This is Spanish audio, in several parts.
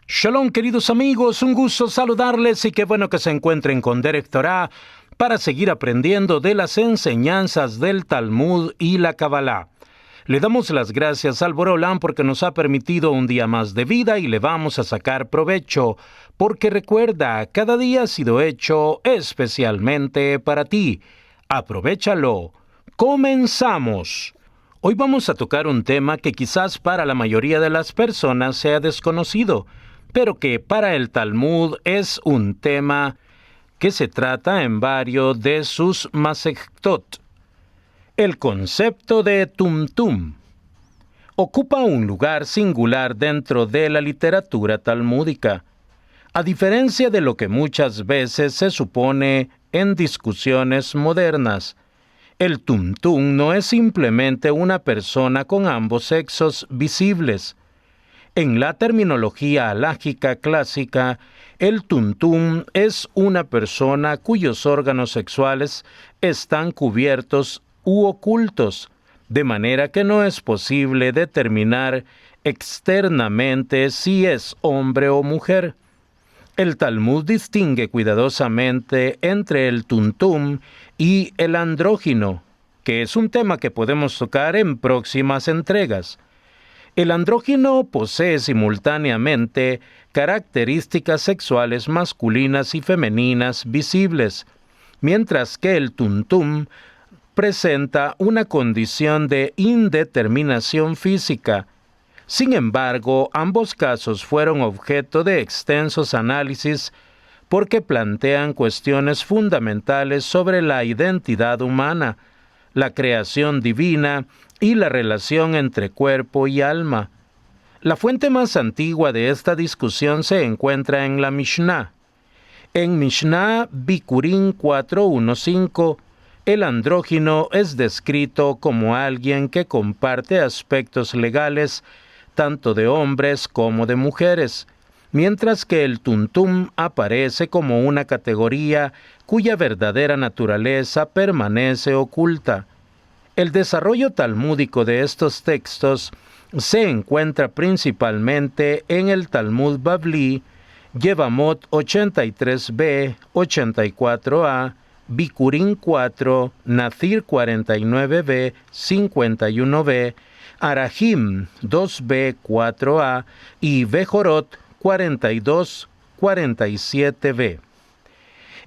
Shalom, queridos amigos, un gusto saludarles y qué bueno que se encuentren con Derek Torah para seguir aprendiendo de las enseñanzas del Talmud y la Kabbalah. Le damos las gracias al Boré Olam porque nos ha permitido un día más de vida y le vamos a sacar provecho, porque recuerda, cada día ha sido hecho especialmente para ti. Aprovéchalo. Comenzamos. Hoy vamos a tocar un tema que quizás para la mayoría de las personas sea desconocido, pero que para el Talmud es un tema que se trata en varios de sus Masechtot. El concepto de Tumtum ocupa un lugar singular dentro de la literatura talmúdica, a diferencia de lo que muchas veces se supone en discusiones modernas. El Tumtum no es simplemente una persona con ambos sexos visibles. En la terminología halágica clásica, el Tumtum es una persona cuyos órganos sexuales están cubiertos u ocultos, de manera que no es posible determinar externamente si es hombre o mujer. El Talmud distingue cuidadosamente entre el Tumtum y el andrógino, que es un tema que podemos tocar en próximas entregas. El andrógino posee simultáneamente características sexuales masculinas y femeninas visibles, mientras que el Tumtum presenta una condición de indeterminación física. Sin embargo, ambos casos fueron objeto de extensos análisis porque plantean cuestiones fundamentales sobre la identidad humana, la creación divina y la relación entre cuerpo y alma. La fuente más antigua de esta discusión se encuentra en la Mishnah. En Mishnah Bikurim 4.1.5, el andrógino es descrito como alguien que comparte aspectos legales tanto de hombres como de mujeres, mientras que el Tumtum aparece como una categoría cuya verdadera naturaleza permanece oculta. El desarrollo talmúdico de estos textos se encuentra principalmente en el Talmud Bavli, Yevamot 83b, 84a, Bikurim 4, Nazir 49b, 51b, Arahim 2b, 4a y Bejorot 42, 47b.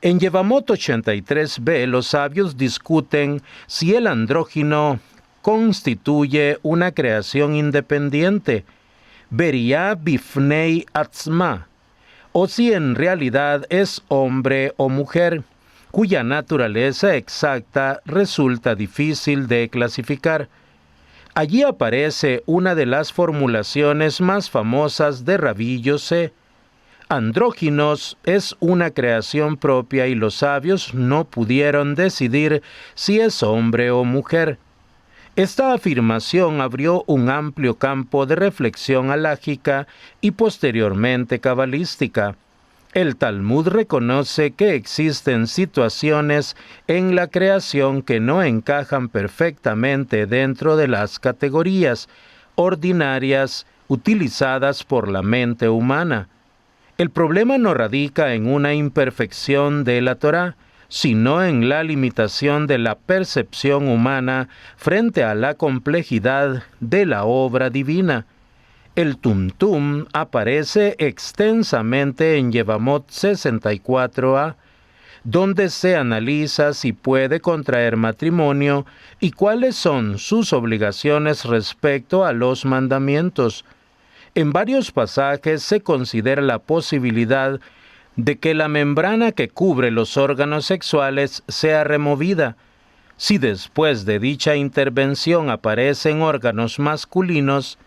En Yevamot 83b, los sabios discuten si el andrógino constituye una creación independiente, Beria Bifnei Atzma, o si en realidad es hombre o mujer, cuya naturaleza exacta resulta difícil de clasificar. Allí aparece una de las formulaciones más famosas de Rabbi Yosé. Andróginos es una creación propia y los sabios no pudieron decidir si es hombre o mujer. Esta afirmación abrió un amplio campo de reflexión halágica y posteriormente cabalística. El Talmud reconoce que existen situaciones en la creación que no encajan perfectamente dentro de las categorías ordinarias utilizadas por la mente humana. El problema no radica en una imperfección de la Torá, sino en la limitación de la percepción humana frente a la complejidad de la obra divina. El Tumtum aparece extensamente en Yevamot 64a, donde se analiza si puede contraer matrimonio y cuáles son sus obligaciones respecto a los mandamientos. En varios pasajes se considera la posibilidad de que la membrana que cubre los órganos sexuales sea removida. Si después de dicha intervención aparecen órganos masculinos,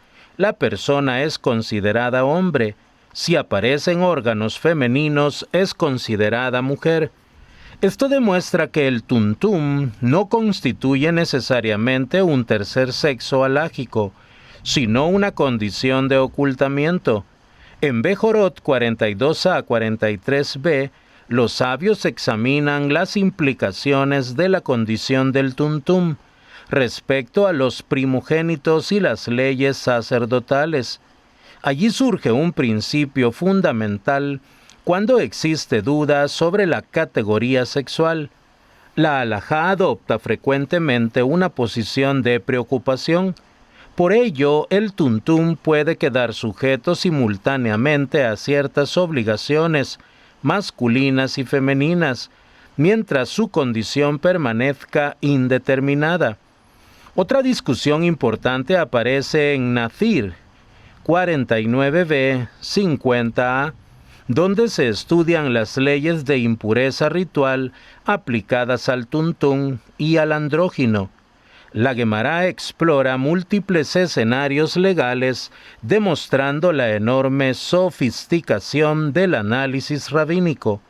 la persona es considerada hombre. Si aparecen órganos femeninos, es considerada mujer. Esto demuestra que el Tumtum no constituye necesariamente un tercer sexo halágico, sino una condición de ocultamiento. En Bejorot 42a a 43b, los sabios examinan las implicaciones de la condición del Tumtum respecto a los primogénitos y las leyes sacerdotales. Allí surge un principio fundamental cuando existe duda sobre la categoría sexual. La halajá adopta frecuentemente una posición de preocupación. Por ello, el tuntum puede quedar sujeto simultáneamente a ciertas obligaciones masculinas y femeninas, mientras su condición permanezca indeterminada. Otra discusión importante aparece en Nazir 49b 50a, donde se estudian las leyes de impureza ritual aplicadas al tuntum y al andrógino. La Guemará explora múltiples escenarios legales, demostrando la enorme sofisticación del análisis rabínico.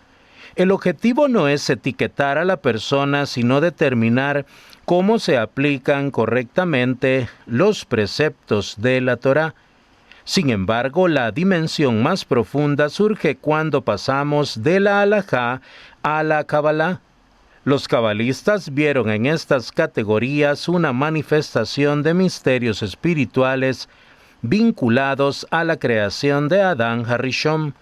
El objetivo no es etiquetar a la persona, sino determinar cómo se aplican correctamente los preceptos de la Torá. Sin embargo, la dimensión más profunda surge cuando pasamos de la halajá a la Kabbalah. Los cabalistas vieron en estas categorías una manifestación de misterios espirituales vinculados a la creación de Adán Harishon.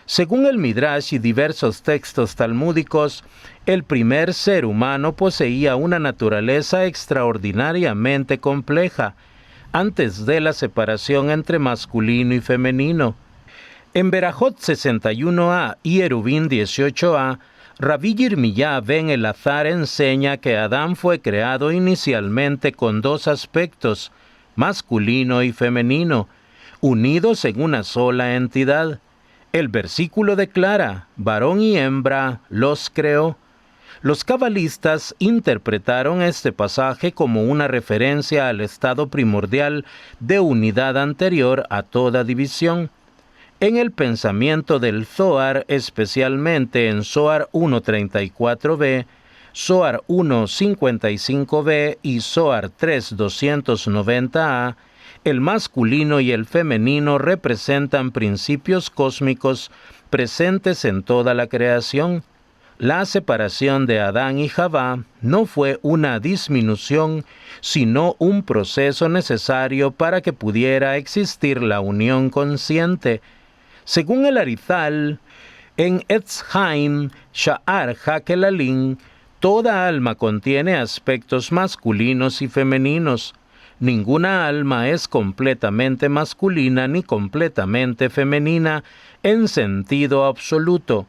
Según el Midrash y diversos textos talmúdicos, el primer ser humano poseía una naturaleza extraordinariamente compleja, antes de la separación entre masculino y femenino. En Berajot 61a y Erubín 18a, Rabbi Yirmiyá ben Elazar enseña que Adán fue creado inicialmente con dos aspectos, masculino y femenino, unidos en una sola entidad. El versículo declara, varón y hembra los creó. Los cabalistas interpretaron este pasaje como una referencia al estado primordial de unidad anterior a toda división. En el pensamiento del Zohar, especialmente en Zohar 1.34b, Zohar 1.55b y Zohar 3.290a, el masculino y el femenino representan principios cósmicos presentes en toda la creación. La separación de Adán y Javá no fue una disminución, sino un proceso necesario para que pudiera existir la unión consciente. Según el Arizal, en Etz Haim Sha'ar Hakelalin, toda alma contiene aspectos masculinos y femeninos. Ninguna alma es completamente masculina ni completamente femenina en sentido absoluto.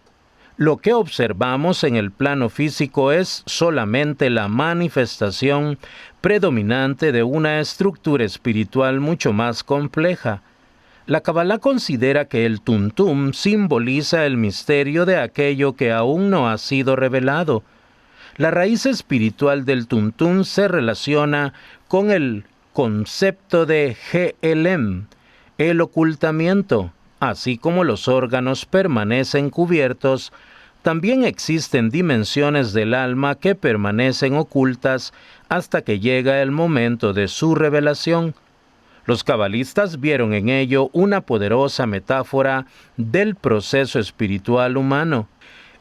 Lo que observamos en el plano físico es solamente la manifestación predominante de una estructura espiritual mucho más compleja. La Kabbalah considera que el tuntum simboliza el misterio de aquello que aún no ha sido revelado. La raíz espiritual del tuntum se relaciona con el concepto de Ge'elem, el ocultamiento. Así como los órganos permanecen cubiertos, también existen dimensiones del alma que permanecen ocultas hasta que llega el momento de su revelación. Los cabalistas vieron en ello una poderosa metáfora del proceso espiritual humano.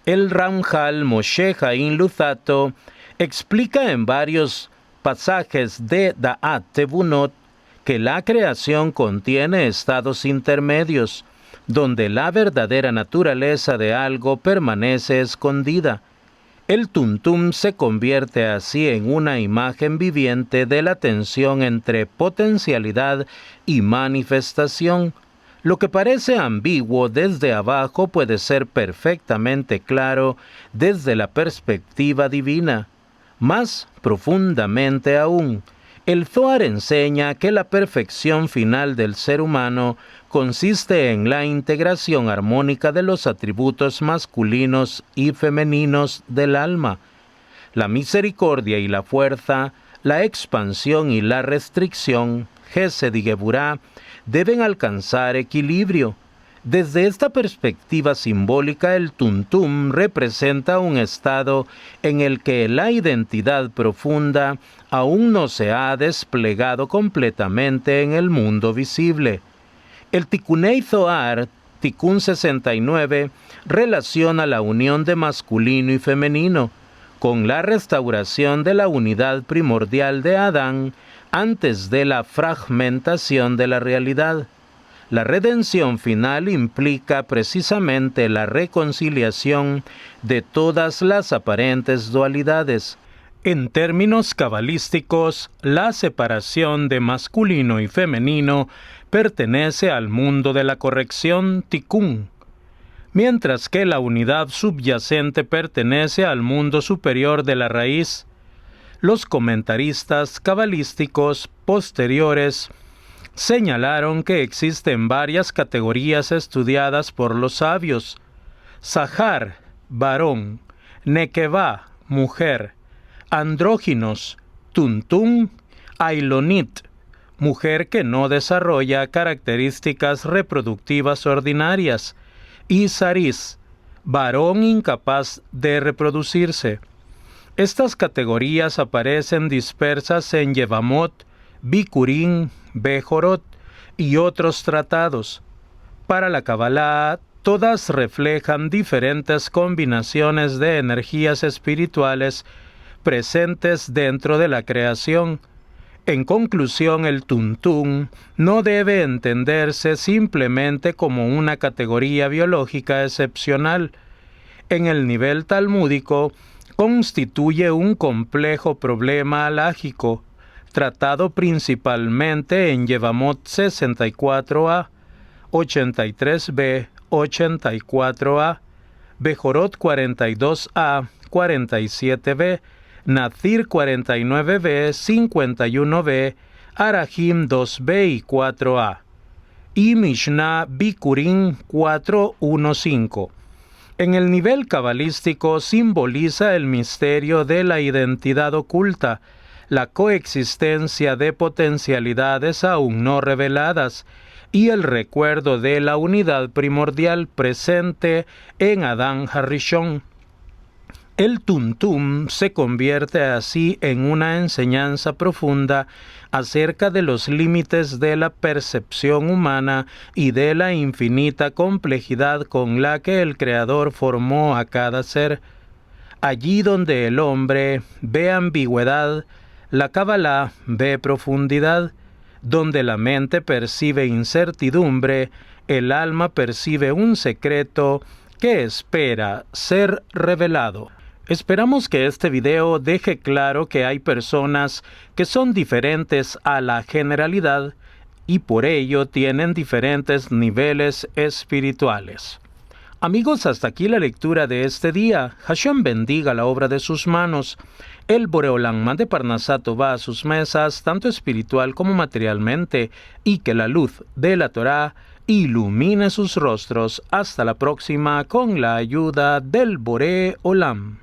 El Ramjal Moshe Haim Luzzatto explica en varios pasajes de Da'at Tebunot que la creación contiene estados intermedios, donde la verdadera naturaleza de algo permanece escondida. El tuntum se convierte así en una imagen viviente de la tensión entre potencialidad y manifestación. Lo que parece ambiguo desde abajo puede ser perfectamente claro desde la perspectiva divina. Más profundamente aún, el Zohar enseña que la perfección final del ser humano consiste en la integración armónica de los atributos masculinos y femeninos del alma. La misericordia y la fuerza, la expansión y la restricción, Gesed y Geburá, deben alcanzar equilibrio. Desde esta perspectiva simbólica, el tuntum representa un estado en el que la identidad profunda aún no se ha desplegado completamente en el mundo visible. El Tikkunei Zohar, Tikkun 69, relaciona la unión de masculino y femenino con la restauración de la unidad primordial de Adán antes de la fragmentación de la realidad. La redención final implica precisamente la reconciliación de todas las aparentes dualidades. En términos cabalísticos, la separación de masculino y femenino pertenece al mundo de la corrección tikkun, mientras que la unidad subyacente pertenece al mundo superior de la raíz. Los comentaristas cabalísticos posteriores señalaron que existen varias categorías estudiadas por los sabios: Zahar, varón; Nekevá, mujer; andróginos, Tuntún; Ailonit, mujer que no desarrolla características reproductivas ordinarias; y Saris, varón incapaz de reproducirse. Estas categorías aparecen dispersas en Yevamot, Bikurín, Bejorot y otros tratados. Para la Kabbalah, todas reflejan diferentes combinaciones de energías espirituales presentes dentro de la creación. En conclusión, el Tuntún no debe entenderse simplemente como una categoría biológica excepcional. En el nivel talmúdico, constituye un complejo problema alágico, tratado principalmente en Yevamot 64a, 83b, 84a, Bejorot 42a, 47b, Nazir 49b, 51b, Arahim 2b y 4a, y Mishnah Bikurín 4.1.5. En el nivel cabalístico simboliza el misterio de la identidad oculta, la coexistencia de potencialidades aún no reveladas y el recuerdo de la unidad primordial presente en Adán Harishon. El Tuntum se convierte así en una enseñanza profunda acerca de los límites de la percepción humana y de la infinita complejidad con la que el Creador formó a cada ser. Allí donde el hombre ve ambigüedad, la Kabbalah ve profundidad. Donde la mente percibe incertidumbre, el alma percibe un secreto que espera ser revelado. Esperamos que este video deje claro que hay personas que son diferentes a la generalidad y por ello tienen diferentes niveles espirituales. Amigos, hasta aquí la lectura de este día. Hashem bendiga la obra de sus manos. El Boreolam mande Parnasato va a sus mesas, tanto espiritual como materialmente, y que la luz de la Torá ilumine sus rostros. Hasta la próxima con la ayuda del Boreolam.